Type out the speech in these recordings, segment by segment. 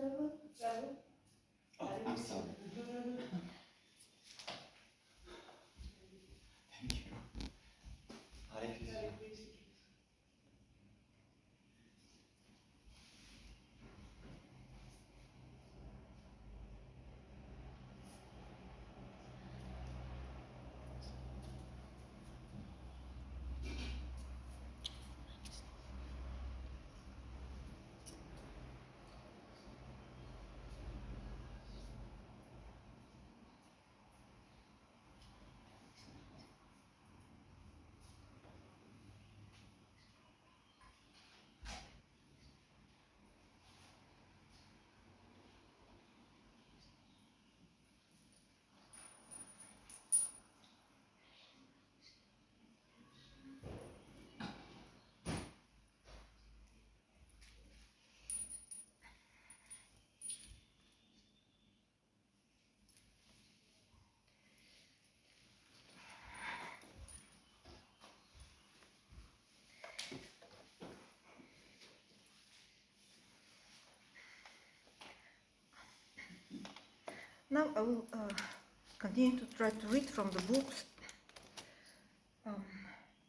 Oh, I'm sorry. Thank you. Hare Krishna. Now I will continue to try to read from the books.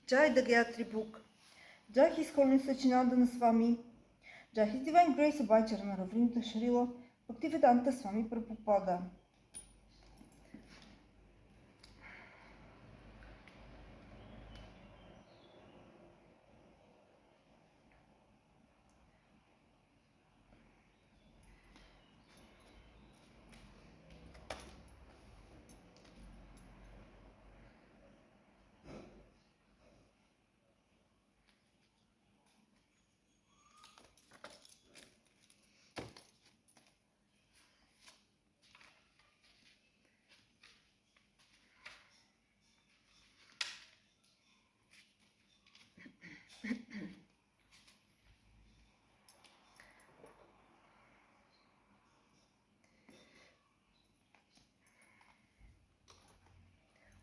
Jai, the Gayatri book. Jai, His Holiness Sachinandana Swami. Jai, His Divine Grace Abhacharana Ravrinda Sharila Bhaktivedanta Swami Prabhupada.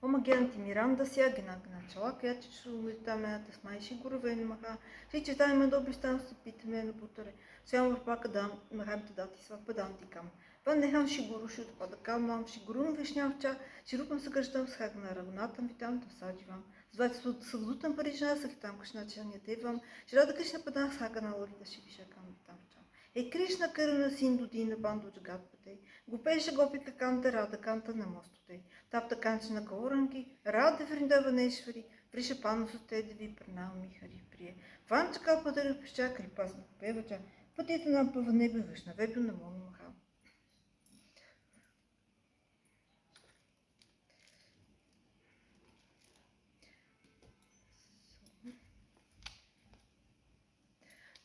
Омагянти Миранда Сягина Гначалакя Чишулитамя Тасмайши Гурвен Маха, Шичитайма Добистан Супитмен Бутare, Свям Пакадам, Махамта Датисва Падантикам, Ваннехам Шигурушут Падакамам, Шигурун Вишнявча, Ширупам Сагаждам Схагна Равнатам Витам Тасадживам, Звать Савдутам Парижна Сахитам Кшначаня Девам, Шрада Кришна Падан Схагана Лорита Шивишакам Витам. Е Кришна Карана Синду Дина Банду Джагатпате, Гупеша Гопика Канта Рада Канта на мостите, Тапта Канчана Гауранги, Рада Вриндаванешвари, Вриша Панусате Деви Пранами Хари Прие, Ванча Калпадари Пища Крипазна Певача, Пътите на Паванеби Вишна Вебю на Моми Маха.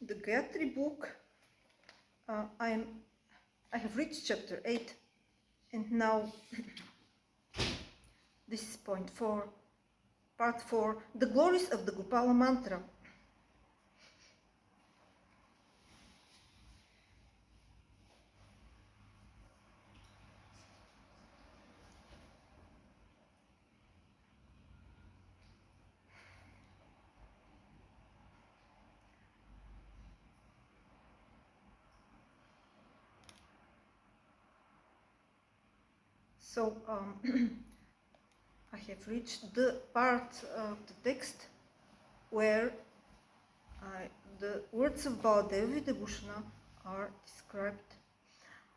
The Gayatri book, I have reached chapter 8, and now this is point 4, part 4, the glories of the Gopala mantra. So I have reached the part of the text where the words of Baladeva Vidyabhushana are described.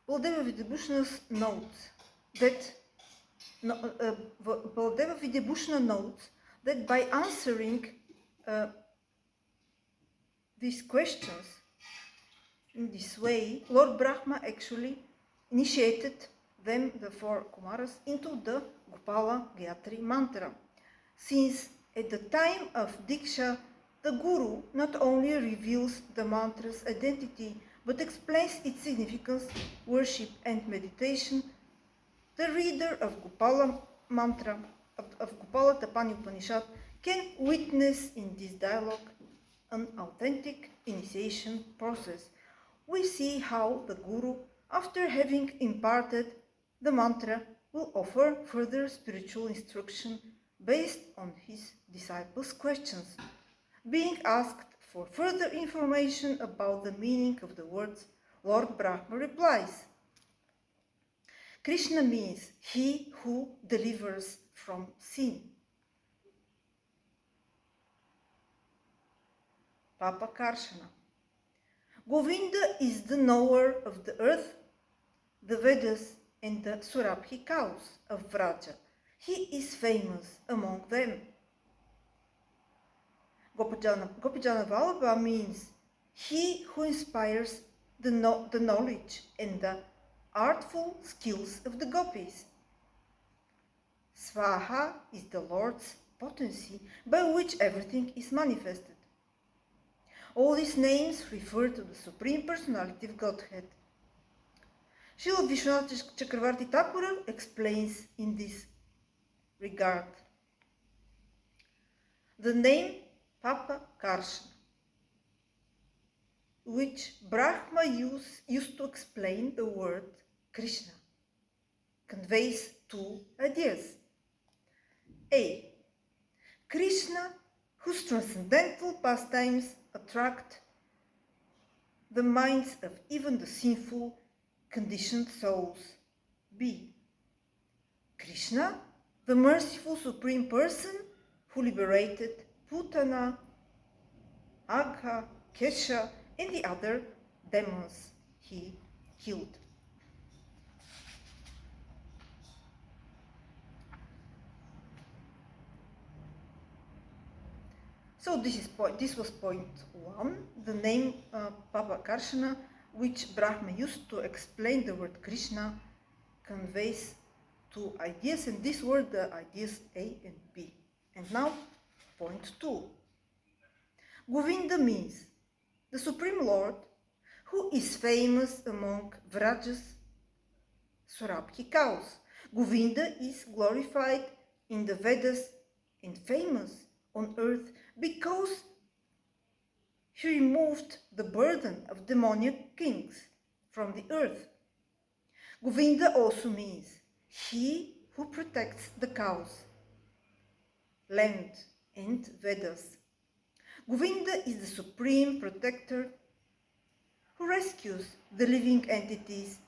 Baladeva Vidyabhushana notes that Baladeva Vidyabhushana notes that by answering these questions in this way, Lord Brahma actually initiated them, the four Kumaras, into the Gopala Gayatri mantra. Since at the time of Diksha, the Guru not only reveals the mantra's identity, but explains its significance, worship and meditation, the reader of Gopala mantra, of Gopala Tapani Upanishad, can witness in this dialogue an authentic initiation process. We see how the Guru, after having imparted the mantra, will offer further spiritual instruction based on his disciples' questions. Being asked for further information about the meaning of the words Lord Brahma replies, Krishna means he who delivers from sin. Papa Karshana. Govinda is the knower of the earth, the Vedas and the Surabhi cows of Vraja. He is famous among them. Gopijana Vallabha means he who inspires the knowledge and the artful skills of the gopis. Svaha is the Lord's potency by which everything is manifested. All these names refer to the Supreme Personality of Godhead. Srila Vishwanath Chakravarti Thakura explains in this regard. The name Papa Karshana, which Brahma used to explain the word Krishna, conveys two ideas. A. Krishna, whose transcendental pastimes attract the minds of even the sinful, conditioned souls. B. Krishna, the merciful Supreme Person who liberated Putana, Agha, Kesha, and the other demons he killed. So this was point 1, the name Papa Karshana, which Brahma used to explain the word Krishna, conveys two ideas, and these were the ideas A and B. And now, point 2. Govinda means the Supreme Lord, who is famous among Vraja's Surabhi cows. Govinda is glorified in the Vedas and famous on earth because he removed the burden of demoniac kings from the earth. Govinda also means he who protects the cows, land, and Vedas. Govinda is the supreme protector who rescues the living entities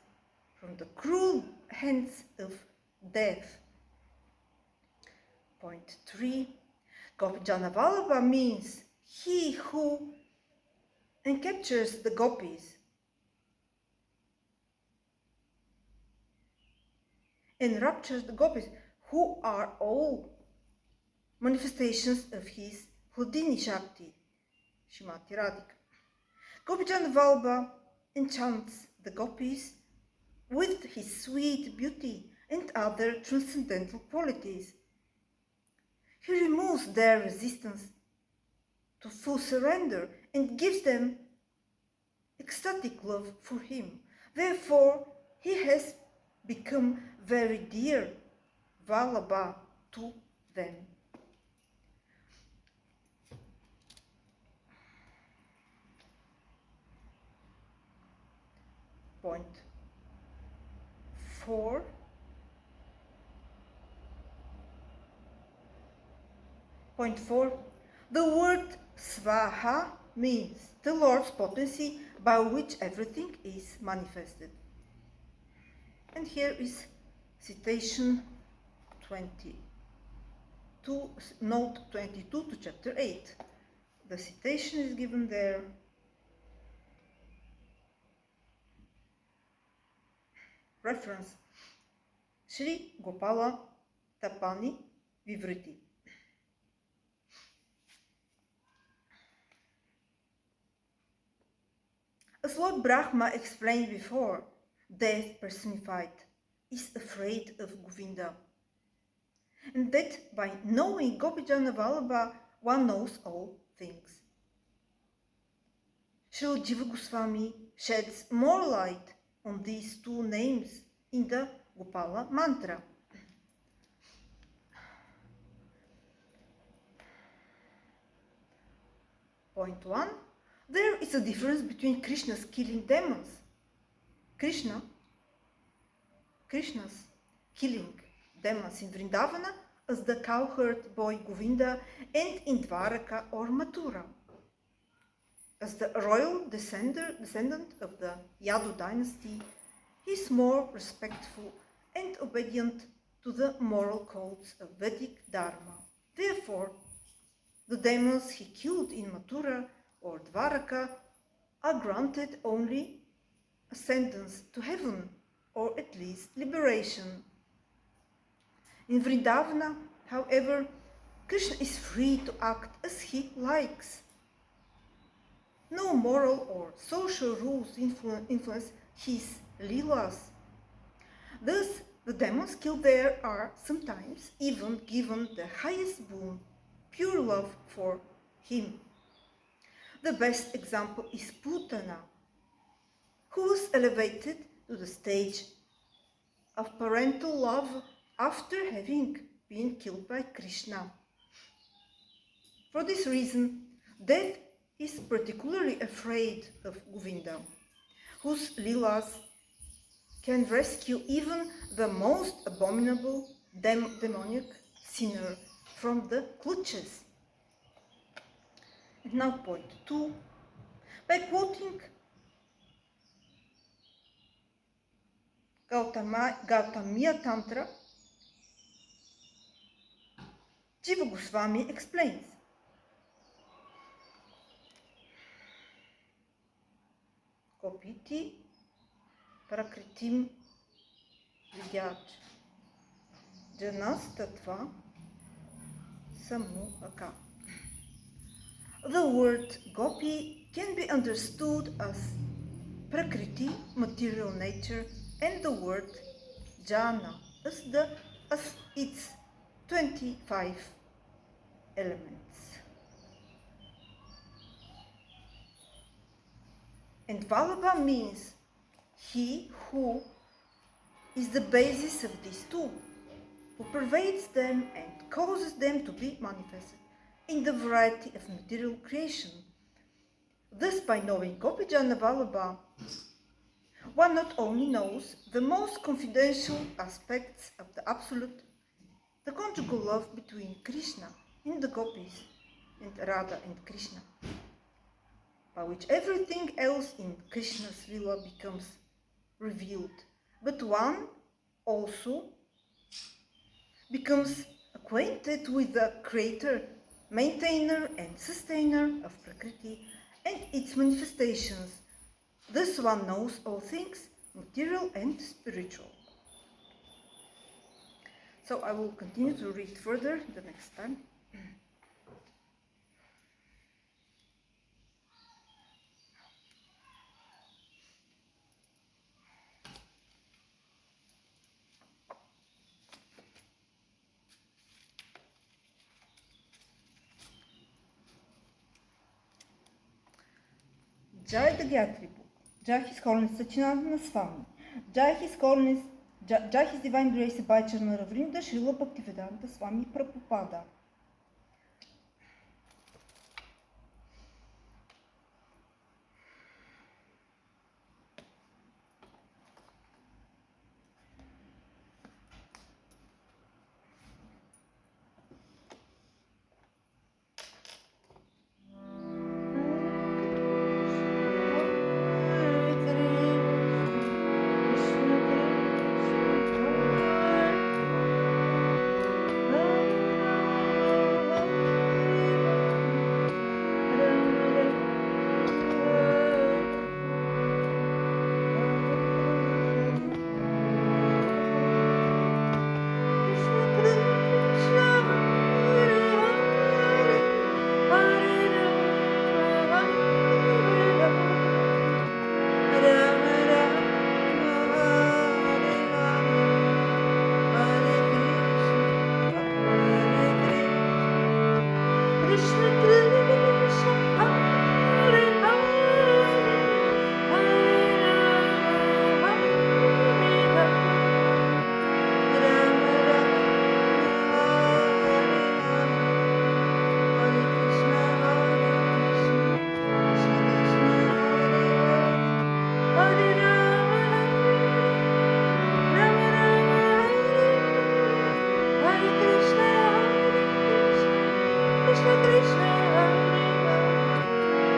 from the cruel hands of death. Point 3. Gopijana Vallabha means he who encaptures the gopis and raptures the gopis, who are all manifestations of his Hladini Shakti, Shrimati Radhika. Gopijana Vallabha enchants the gopis with his sweet beauty and other transcendental qualities. He removes their resistance to full surrender and gives them ecstatic love for him. Therefore, he has become very dear, Vallabha, to them. Point 4. Point 4. The word Svaha means the Lord's potency by which everything is manifested. And here is citation 22, note 22 to chapter 8. The citation is given there. Reference: Sri Gopala Tapani Vivriti. As Lord Brahma explained before, death personified is afraid of Govinda, and that by knowing Gopijana Vallabha one knows all things. Srila Jiva Goswami sheds more light on these two names in the Gopala mantra. Point 1. There is a difference between Krishna's killing demons. Krishna's killing demons in Vrindavana as the cowherd boy Govinda and in Dwaraka or Mathura. As the royal descendant of the Yadu dynasty, he is more respectful and obedient to the moral codes of Vedic Dharma. Therefore, the demons he killed in Mathura or Dvaraka are granted only ascendance to heaven, or at least liberation. In Vrindavana, however, Krishna is free to act as he likes. No moral or social rules influence his leelas. Thus, the demons killed there are sometimes even given the highest boon, pure love for him. The best example is Putana, who was elevated to the stage of parental love after having been killed by Krishna. For this reason, Death is particularly afraid of Govinda, whose leelas can rescue even the most abominable demoniac sinner from the clutches. And now point 2. By quoting Gautamiya Tantra, Jiva Goswami explains, Kopiti Prakritim Vidyat Janas Tattva Samuhaka. The word Gopi can be understood as Prakriti, material nature, and the word Jana as its 25 elements. And Vallabha means he who is the basis of these two, who pervades them and causes them to be manifested in the variety of material creation. Thus, by knowing Gopijana Vallabha, one not only knows the most confidential aspects of the Absolute, the conjugal love between Krishna and the Gopis, and Radha and Krishna, by which everything else in Krishna's Lila becomes revealed, but one also becomes acquainted with the creator, maintainer and sustainer of Prakriti and its manifestations. Thus one knows all things, material and spiritual. So I will continue to read further the next time. Jai the Gayatri book. Jai His Holiness Sachinandana Swami. Jai His Holiness, Jai His Divine Grace Bhaichana Ravrinda Srila Bhaktivedanta Swami Prabhupada.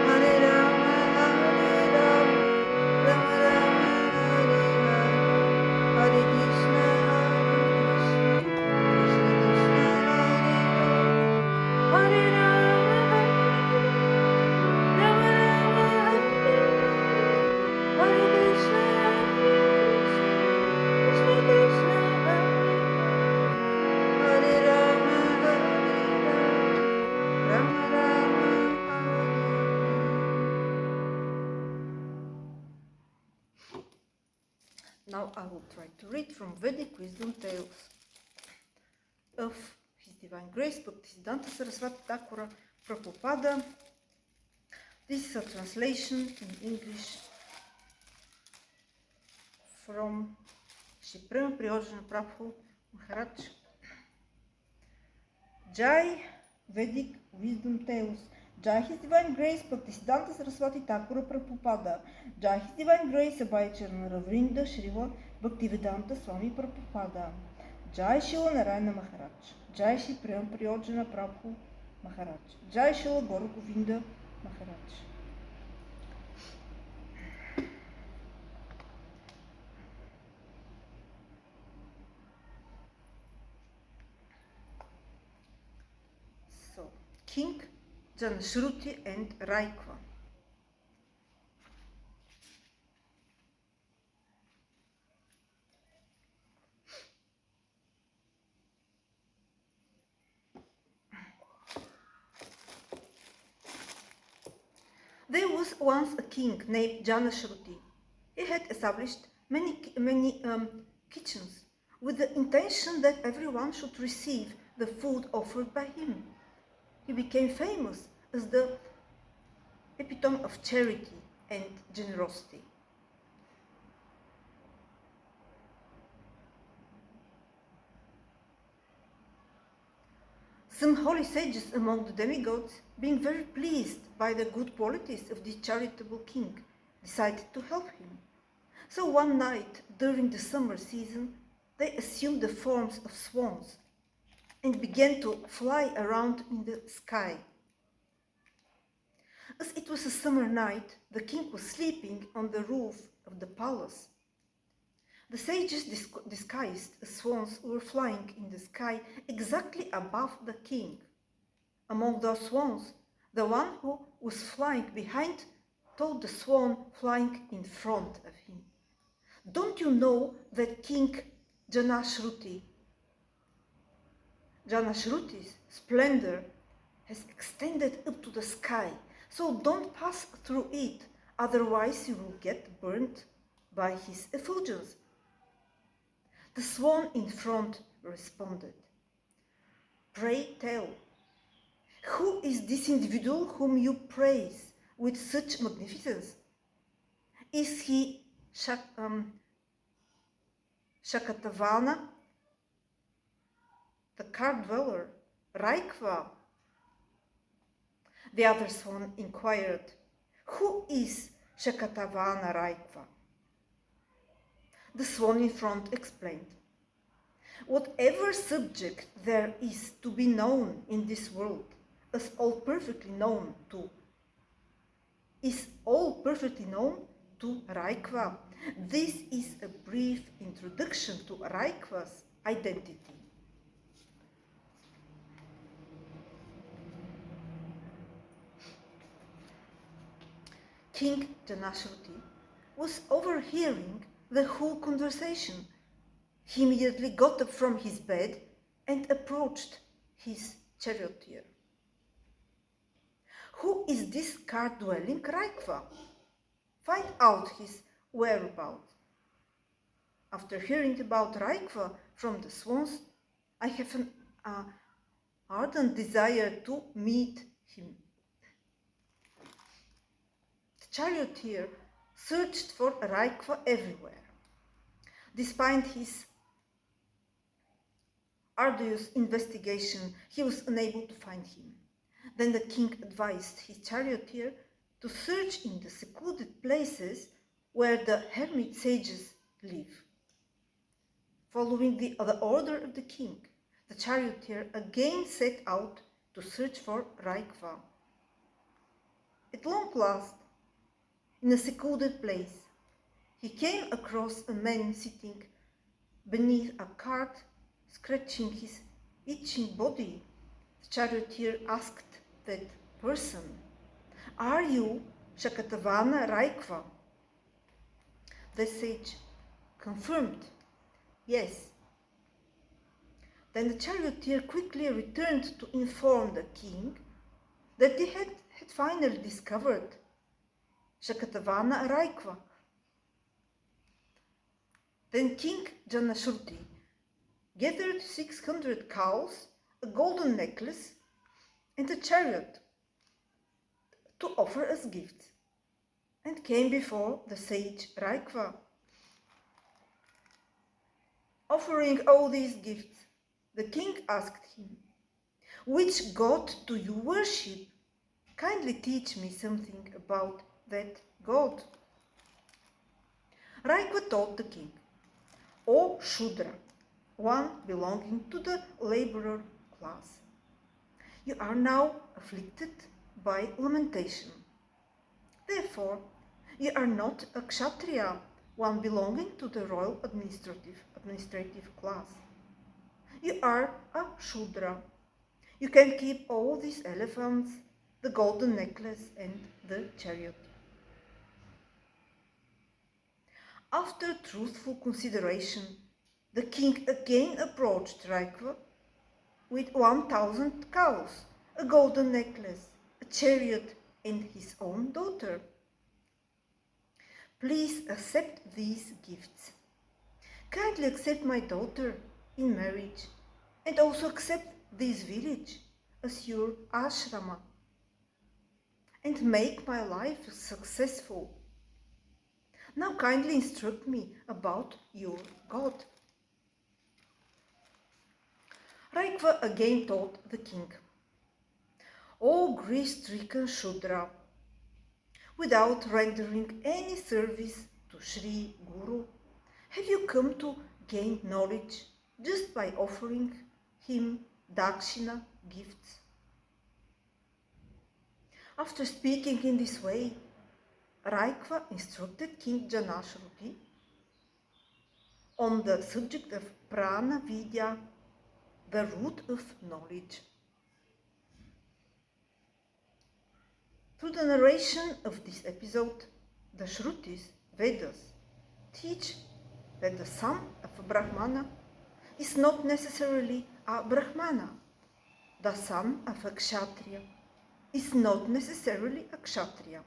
Hare Rama, Now I will try to read from Vedic Wisdom Tales of His Divine Grace, Bhaktisiddhanta Saraswati Thakura Prabhupada. This is a translation in English from Shri Prema Priyojana Prabhu Maharaj. Jai Vedic Wisdom Tales. Jai His Divine Grace Bhaktisiddhanta Saraswati Thakura Prabhupada. Jai His Divine Grace Abhay Charana Ravrinda Srila Bhaktivedanta Swami Prabhupada. Jai Srila Narayana Maharaj. Jai Shri Prema Priyojana Prabhu Maharaj. Jai Srila Gaura Govinda Maharaj. So, King Janashruti and Raikva. There was once a king named Janashruti. He had established many kitchens with the intention that everyone should receive the food offered by him. He became famous as the epitome of charity and generosity. Some holy sages among the demigods, being very pleased by the good qualities of the charitable king, decided to help him. So one night during the summer season, they assumed the forms of swans and began to fly around in the sky. As it was a summer night, the king was sleeping on the roof of the palace. The sages disguised as swans were flying in the sky exactly above the king. Among those swans, the one who was flying behind told the swan flying in front of him, "Don't you know that King Janashruti's splendor has extended up to the sky, so don't pass through it, otherwise you will get burnt by his effulgence." The swan in front responded, "Pray tell, who is this individual whom you praise with such magnificence? Is he Shakatavana, the card dweller, Raikva?" The other swan inquired, "Who is Shakatavana Raikva?" The swan in front explained, "Whatever subject there is to be known in this world is all perfectly known to Raikva. This is a brief introduction to Raikva's identity." King Janashruti was overhearing the whole conversation. He immediately got up from his bed and approached his charioteer. "Who is this card-dwelling Raikva? Find out his whereabouts. After hearing about Raikva from the swans, I have an ardent desire to meet him." The charioteer searched for Raikva everywhere. Despite his arduous investigation, he was unable to find him. Then the king advised his charioteer to search in the secluded places where the hermit sages live. Following the order of the king, the charioteer again set out to search for Raikva. At long last, in a secluded place, he came across a man sitting beneath a cart, scratching his itching body. The charioteer asked that person, "Are you Shakatavana Raikva?" The sage confirmed, "Yes." Then the charioteer quickly returned to inform the king that they had finally discovered Shakatavana Raikva. Then King Janashruti gathered 600 cows, a golden necklace, and a chariot to offer as gifts, and came before the sage Raikva. Offering all these gifts, the king asked him, "Which god do you worship? Kindly teach me something about that god." Raikva told the king, "O Shudra, one belonging to the laborer class, you are now afflicted by lamentation. Therefore, you are not a Kshatriya, one belonging to the royal administrative class. You are a Shudra. You can keep all these elephants, the golden necklace, and the chariot." After truthful consideration, the king again approached Raikva with 1,000 cows, a golden necklace, a chariot, and his own daughter. "Please accept these gifts. Kindly accept my daughter in marriage, and also accept this village as your ashrama, and make my life successful. Now kindly instruct me about your god." Raikva again told the king, "O grief-stricken Shudra, without rendering any service to Sri Guru, have you come to gain knowledge just by offering him dakshina gifts?" After speaking in this way, Raikva instructed King Janashruti on the subject of prana vidya, the root of knowledge. Through the narration of this episode, the Shrutis, Vedas, teach that the son of a Brahmana is not necessarily a Brahmana. The son of a Kshatriya is not necessarily a Kshatriya.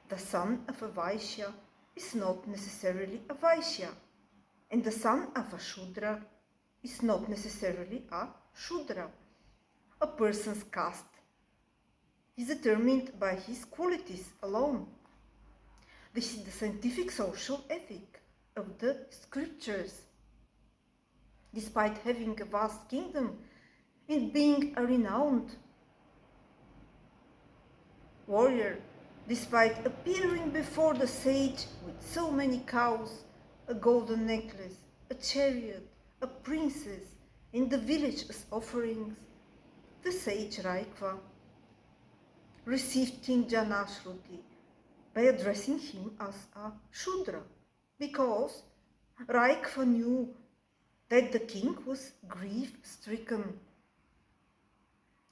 The son of a Vaishya is not necessarily a Vaishya. And the son of a Shudra is not necessarily a Shudra. A person's caste is determined by his qualities alone. This is the scientific social ethic of the scriptures. Despite having a vast kingdom and being a renowned warrior, despite appearing before the sage with so many cows, a golden necklace, a chariot, a princess, in the village as offerings, the sage Raikva received King Janashruti by addressing him as a Shudra, because Raikva knew that the king was grief-stricken.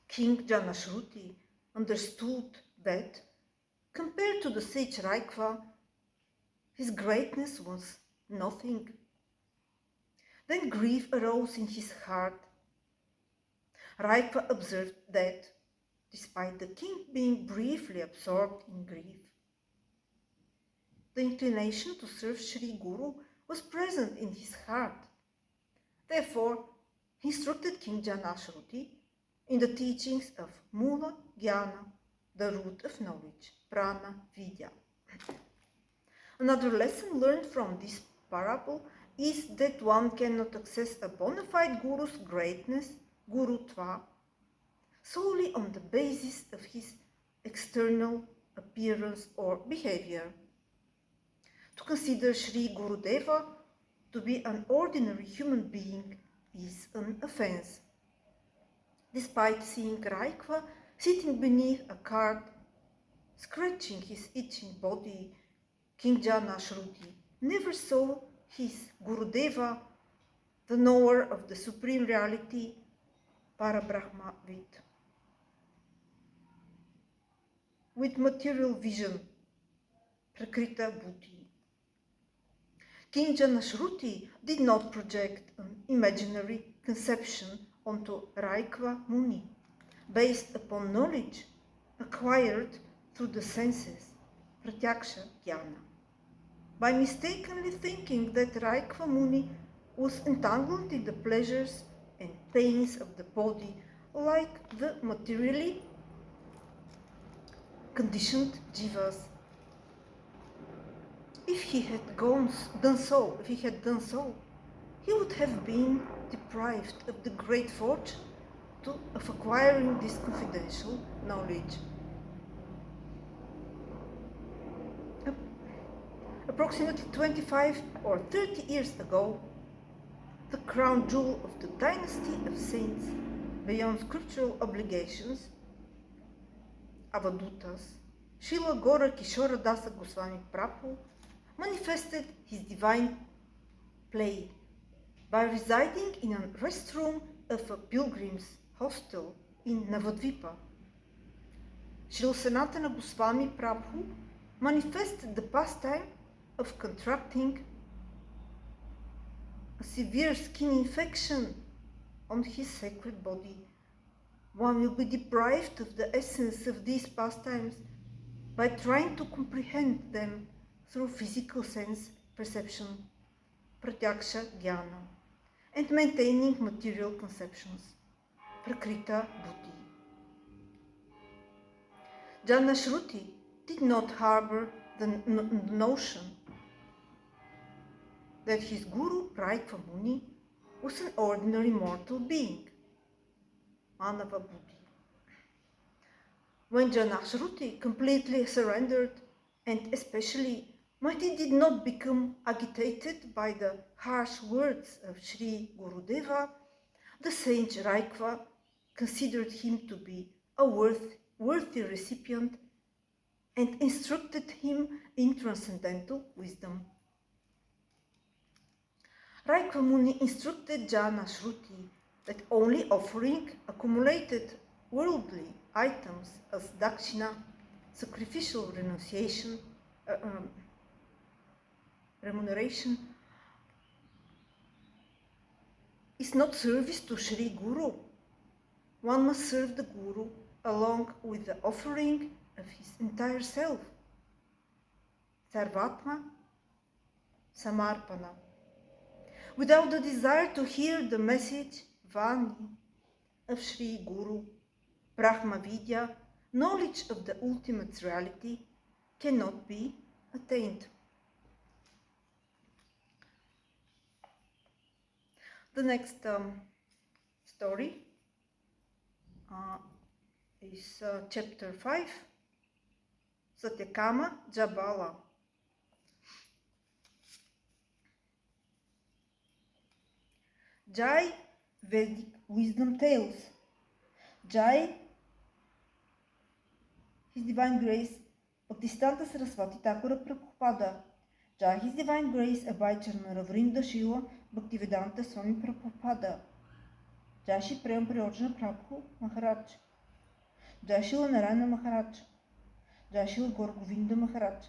King Janashruti understood that, compared to the sage Raikva, his greatness was nothing. Then grief arose in his heart. Raikva observed that, despite the king being briefly absorbed in grief, the inclination to serve Sri Guru was present in his heart. Therefore, he instructed King Janashruti in the teachings of Mula Jnana, the root of knowledge, Prana Vidya. Another lesson learned from this parable is that one cannot access a bona fide guru's greatness, gurutva, solely on the basis of his external appearance or behavior. To consider Sri Gurudeva to be an ordinary human being is an offense. Despite seeing Raikva sitting beneath a cart, scratching his itching body, King Janashruti never saw his Gurudeva, the knower of the supreme reality, Parabrahma with material vision, Prakrita Buddhi. King Janashruti did not project an imaginary conception onto Raikva Muni, based upon knowledge acquired through the senses, Pratyaksha Jnana. by mistakenly thinking that Raikva Muni was entangled in the pleasures and pains of the body like the materially conditioned jivas. If he had done so, he would have been deprived of the great fortune of acquiring this confidential knowledge. Approximately 25 or 30 years ago, the crown jewel of the dynasty of saints, beyond scriptural obligations, Avadutas, Srila Gora Kishora Dasa Goswami Prabhu, manifested his divine play by residing in a restroom of a pilgrim's hostel in Navadvipa. Srila Sanatana Goswami Prabhu manifested the pastime of contracting a severe skin infection on his sacred body. One will be deprived of the essence of these pastimes by trying to comprehend them through physical sense perception, pratyaksha jnana, and maintaining material conceptions, prakrita buddhi. Jnana Shruti did not harbor the notion that his guru, Raikva Muni, was an ordinary mortal being, Manava Buddhi. When Jnana Shruti completely surrendered, and especially when he did not become agitated by the harsh words of Sri Gurudeva, the sage Raikva considered him to be a worthy recipient and instructed him in transcendental wisdom. Raikva Muni instructed Jnana Shruti that only offering accumulated worldly items as dakshina, sacrificial remuneration, is not service to Sri Guru. One must serve the Guru along with the offering of his entire self, Sarvatma Samarpana, without the desire to hear the message Vani of Sri Guru. Brahma Vidya, knowledge of the ultimate reality, cannot be attained. The next story is chapter 5, Satyakama Jabala. Jai Vedic Wisdom Tales. Jai His Divine Grace Bhaktisiddhanta Saraswati Thakura Prabhupada. Jai His Divine Grace Abhay Charana Ravrinda Shila Bhaktivedanta Swami Prabhupada. Jai Shri Prem Priyojana Prabhu Maharaj. Jai Shri Narayana Maharaj. Jai Shri Gaur Govinda Maharaj.